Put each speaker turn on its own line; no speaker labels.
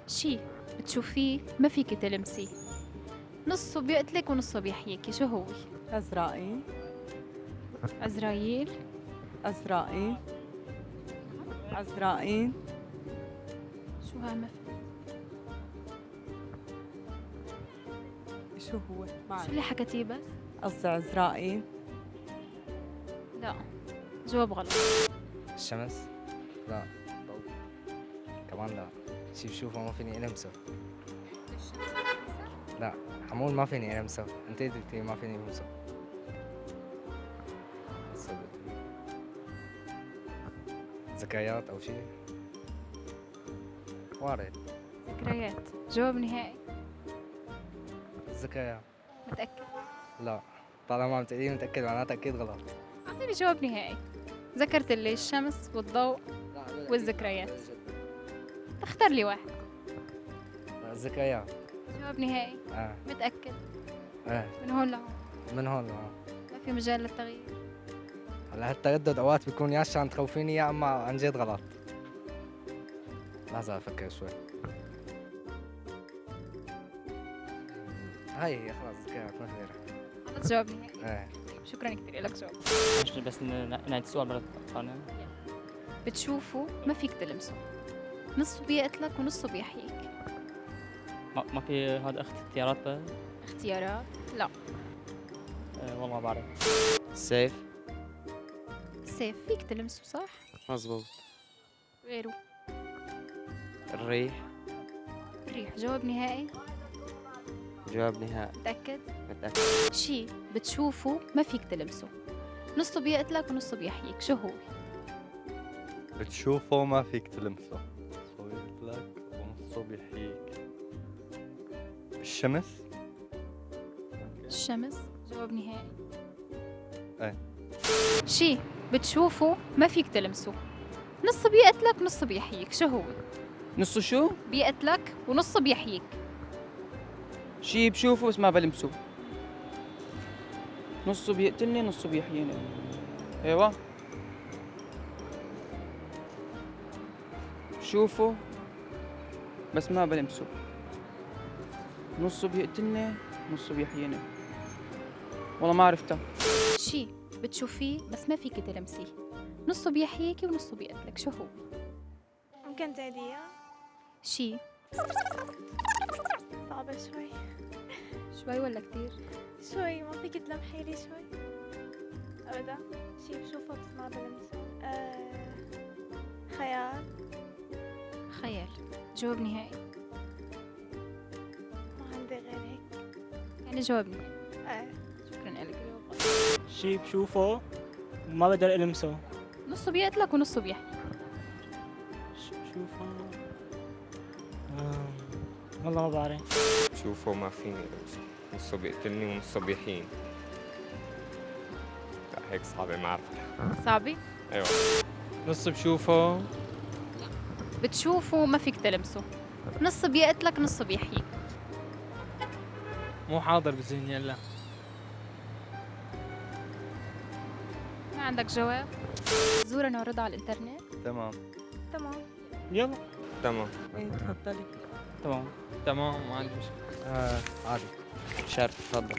شي بتشوفيه ما فيك تلمسيه، نصه بيقتلك ونصه بيحييكي، شو هو؟
أزرائيل.
عزراييل.
أزرائيل. عزرائيل.
شو هالمف؟
شو هو؟
شو اللي حكتيه بس؟
قصدي عزرائيل.
لا، جواب غلط.
الشمس؟ لا. ضوء؟ كمان لا. شي بشوفه ما فيني ألمسه. لا، حمول ما فيني ألمسه، انت قلتي ما فيني ألمسه. ذكريات أو شي؟ وارد.
ذكريات، جواب نهائي.
الذكريات.
متأكد؟
لا، طالما عم تقولي متأكد معناتها أكيد غلط.
أعطيني جواب نهائي. ذكرت لي الشمس والضوء والذكريات. اختار لي واحد.
الذكريات.
جواب نهائي. متأكد؟
ايه.
من هون لهون.
من هون لهون.
ما في مجال للتغيير.
هلا هالتردد اوقات بيكون يا عشان تخوفيني يا اما عن جد غلط. لحظة افكر شوي. هاي خلاص ذكريات ما في غيرها.
خلص جواب نهائي.
ايه.
شكرا كثير لك جواب.
بس نعيد السؤال مرة ثانية.
بتشوفه ما فيك تلمسه، نصه بيقتلك ونصه بيحييك.
ما في هذا اختيارات بقى؟
اختيارات؟ لا.
والله ما بعرف.
السيف.
السيف فيك تلمسه صح؟
مزبوط.
غيره؟
الريح.
الريح، جواب نهائي.
جواب نهائي.
متأكد؟
متأكد.
شي بتشوفه ما فيك تلمسه، نصه بيقتلك ونصه بيحييك، شو هو؟
بتشوفه ما فيك تلمسه، نصه بيقتلك ونصه بيحييك. الشمس.
الشمس، جواب نهائي.
ايه.
شي بتشوفه ما فيك تلمسه، نصه بيقتلك ونصه بيحييك، شو هو؟
نصه شو؟
بيقتلك ونصه بيحييك.
شي بشوفه بس ما بلمسه. نصه بيقتلني نصه بيحييني. ايوه. بشوفه بس ما بلمسه. نصه بيقتلني نصه بيحييني. والله ما عرفتها.
شي بتشوفيه بس ما فيك تلمسيه، نصه بيحييكي ونصه بيقتلك، شو هو؟
ممكن تعيديها؟
شي
صعبة شوي.
شوي ولا كتير؟
شوي، ما فيك تلمحي لي شوي؟ أبدا. شي بشوفه بس ما بلمسه. خيال.
خيال، جواب نهائي.
ما عندي غير هيك.
يعني جواب نهائي. شكرا لك.
شي بشوفه وما بقدر ألمسه.
نصه بيقتلك ونصه بيحييك.
بشوفه والله ما بعرف.
بشوفه ما فيني ألمسه، نصه بيقتلني ونصه بيحييني. لا هيك صعبة ما عرفتها.
صعبة؟
ايوه.
نص بشوفه.
بتشوفه ما فيك تلمسه، نص بيقتلك نص بيحييك.
مو حاضر بذهني هلا.
ما عندك جواب؟ زورنا ورد على الانترنت.
تمام.
تمام.
يلا.
تمام.
ايه تفضلي.
تمام ما عندي مشكلة.
عادي.
شرف تفضل.